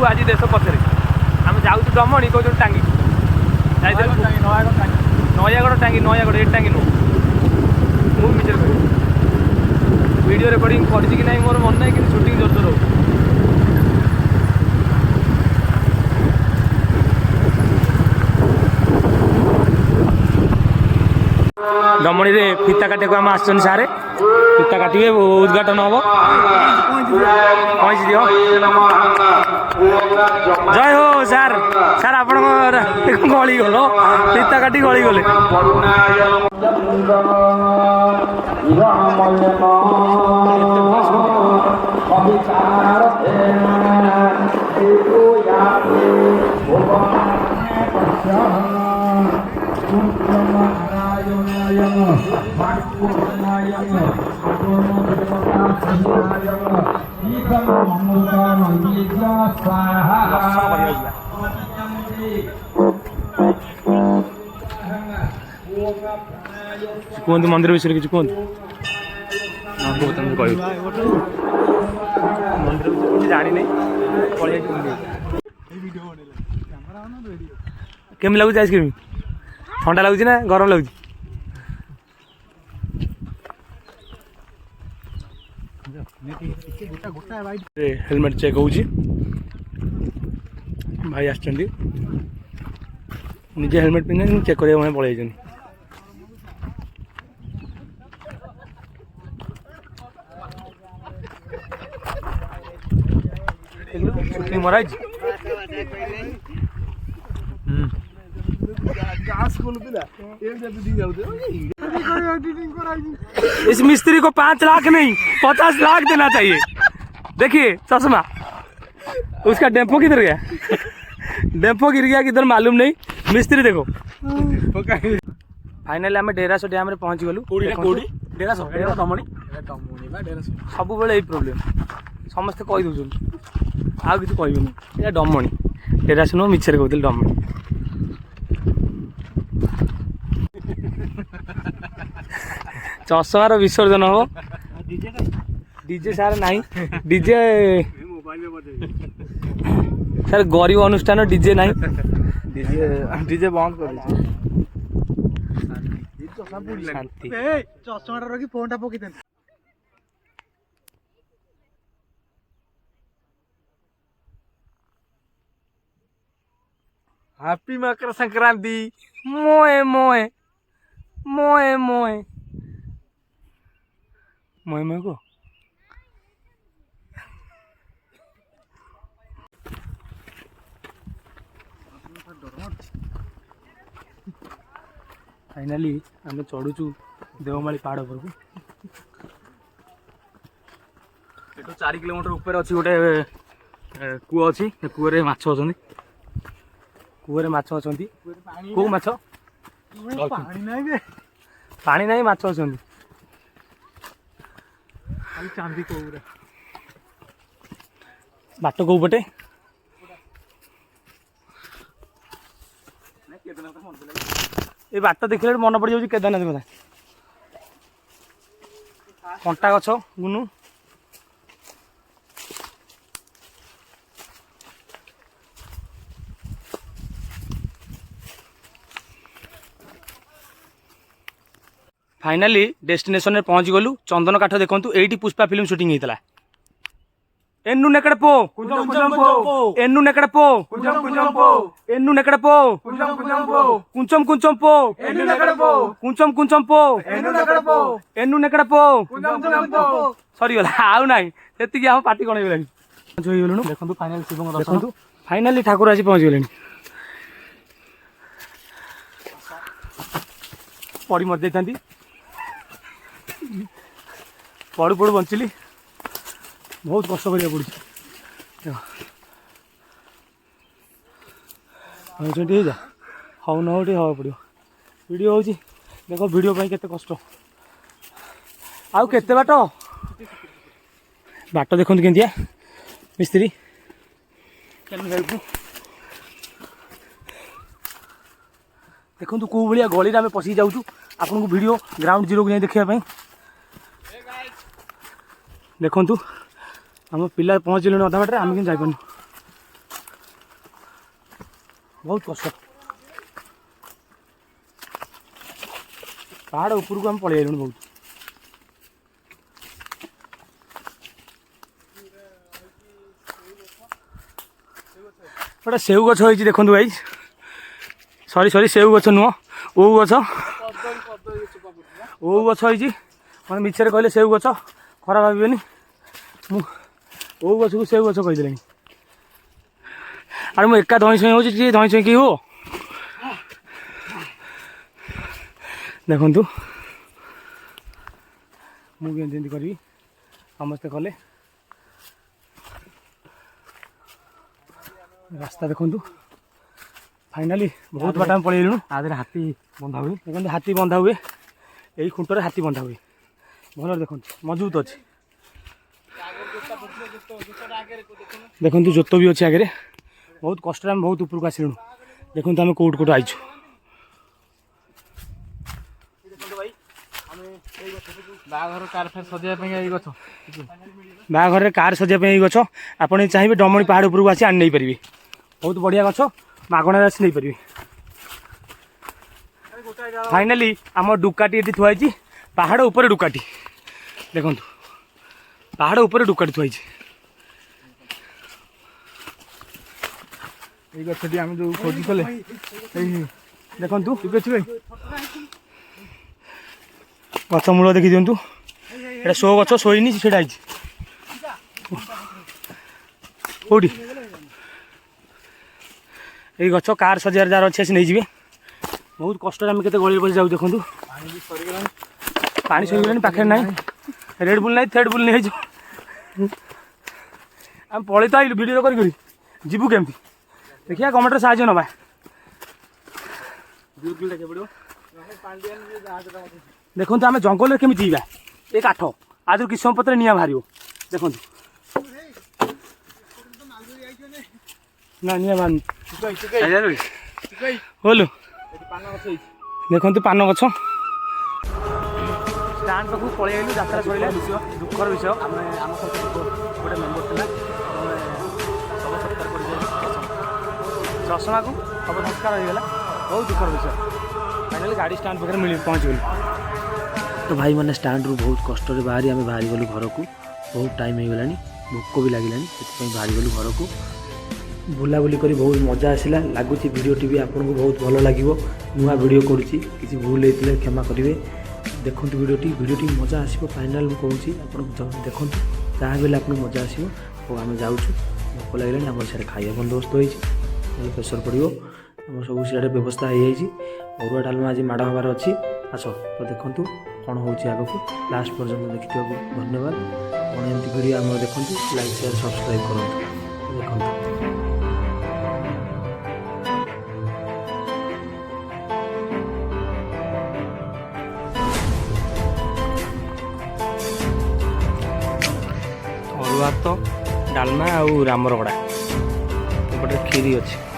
आज देश पछरे आम जाऊँ दमणी कौन टांगी नयागढ़ टांगी नयागढ़ ये टांगी नुह मुझे मिचर कह वीडियो रिकॉर्डिंग कर मोर मन ना कि शूटिंग जोर जोर हो दमणी रे फीता काटे को आम आसन सारे फीता काटे उद्घाटन हम पहुँची दियो जय हो सार सार आप गली गल फीता काटी गली गले कहतु मंदिर विषय किसी कहतु मंदिर विषय जानी नहीं केमी लगुच आइसक्रीम ठंडा लगुच ना गरम लगुच हेलमेट चेक हो भाई आस निजे हेलमेट पिंधे चेक कर पलि मरा इस मिस्त्री को 5 लाख नहीं 50 लाख देना चाहिए। देखिए चश्मा उसका डेम्पो किधर गया डेम्पो गिर गया किधर मालूम नहीं। मिस्त्री देखो फाइनली आम डेरास डैम रे पहुंच गलु सब बेले प्रोब्लेम समस्ते कही दौन आ कि कहबे डमणी डेरास नुह मिछरे कहते डमणी चश्मार विसर्जन हम डीजे सार नहीं डीजे सार गरीब अनुष्ठान डीजे नहीं डीजे बंद कर शांति चश्मा रखी फोन टा पकई हैप्पी मकर संक्रांति मोए मोए मोए मोए मोए मोए को फाइनाली आम चढ़ुचु देवमाली पहाड़ पर एटू 4 किलोमीटर ऊपर अच्छी गोटे कूଅ अच्छी कूअरे माछ अच्छा कूअरे माछ अच्छा कौ माछ पानी नहीं माछ अच्छा चांदी कौरा बाट कौ पटे ये बाट देखले मन पड़ जाऊँ केदारनाथ कथा कंटा गछ गुनु फाइनाली डेस्टिनेशन में पहुंच गलु चंदन काठ देखु एटी पुष्पा फिल्म शूटिंग होता एन्नु नेकड़ पो एन्नु नेकड़ पो एन्नु नेकड़ पो कुंचम कुंचम पो कुंचम कुंचम पो एन्नु नेकड़ पो सरी गला आउ नाही एतिकी हम पार्टी कोन होइलानी जोई गेलुनु देखंतु फाइनल शिवंग दर्शन फाइनली ठाकुर आसी पहुंच गेलेनी पड़ी मर जाइथांती पड़ू पड़ू बंचिली बहुत कष्ट करिया पड़ी जा हाउ न उठे हवा पड़ो वीडियो हो देख वीडियो केते कष्ट आउ केते बाट बाट देखते केंतिया मिस्त्री देखो कौ भाया गली आम पशि जाऊँ आपन को वीडियो ग्राउंड जीरो को जाए देखापी देखु आम पिला पहुँचल अधा बाटे आम कि जापर बहुत कष्ट पहाड़ उपरको आम पलि आइलुଣି बहुत गोटे सेऊ गछ होइछि देखंतु भाई सॉरी सॉरी सेऊ गछ नुह ओऊ गछ होइछि मैं मिछरे कहले सेऊ गछ खराब भाबिबेनी मु ओऊ गछ को सेऊ गछ कहि देलेनी अरे मु एका धई सई होछि जे धई सई की हो देखंतु मु भी एंती करी समस्ते कले रास्ता देखंतु फाइनाली बहुत बाटा पलि आइलुणु आदर हाथी बंधा हुए देखंतु हाथी बंधा हुए यही खुंटर हाथी बंधा हुए भल देखंतु मजबूत अच्छे देखंतु जोत भी अच्छे आगे बहुत कष्ट आम बहुत ऊपर को आसलुणु देखंतु आम कोट कोट आइछु बाघर कार फेर सजिया गछ बाघर कार सजिया गछ आपड़ चाहिए डमणी पहाड़ उपरको आसी आनी नहीं पारे बहुत बढ़िया गछ मागणार आसी नहीं पारे फाइनाली आम डुकाटी ये थुआई पहाड़ ऊपर डुकाटी देखंतु पहाड़ ऊपर डुकाटी थुआई गछटी आम जो खोजी कले देखंतु गछ मूल देखी दिंतु ये शो गछ शोनी से कौटी ये गछ कार सजार जार अच्छे नहीं जाए बहुत कष्ट आम के गली बस जाऊ देखूँ पानी सरीगला पाखे ना रेड बुल ना थ्रेड बुल नहीं आम पलि तो आइलु वीडियो करी जीवु केमती देखिए गवर्नमेंट साहय नवा देखो आम जंगल केमी जीवा ये काठ आज किस समय पत्र निआ बाहर देखो ना निआ बाहर बोलु देखो पान गछ स्टाण्ड पाखु पलि आइलु यात्रा सरिला दुखर विषय आम सहित गोटे मेम्बर था सब सत्कार कर चषमा को सब संस्कार होगा बहुत दुखर विषय फाइनाली गाड़ी स्टाण्ड पाखे मिल पहुँच गलु तो भाई मैंने स्टाण्ड रू बहुत कष्ट बाहरी आम बाहरी गलु घर को बहुत टाइम हो गलानी भोक भी लगे बाहरी गलु घर को बुलाबुली करी बहुत मजा आसला लगुच भिडियोटी भी आपको बहुत भल लगे नुआ भिडियो करुँची किसी भूल होते क्षमा करेंगे देखो भिडियोटी मजा आसो फाइनाल कहूँ देखो जहाँ भी आपको मजा आसो आम जाऊँ भोक लगे आम सियाड़े खाଇବା बंदोबस्त होती प्रेसर पड़ो आम सब सियाड़े व्यवस्था हो जाए अरुआ डालमा आज माड़ हबार अच्छी आस तो देखूँ कौन हो आग को लास्ट पर्यटन देखी धन्यवाद कौन एमती भिडियो आम देखूँ लाइक शेयर सब्सक्राइब करूँ देखो अरुआ तो डालमा आउ रामरगड़ा एपटे खीरी अच्छी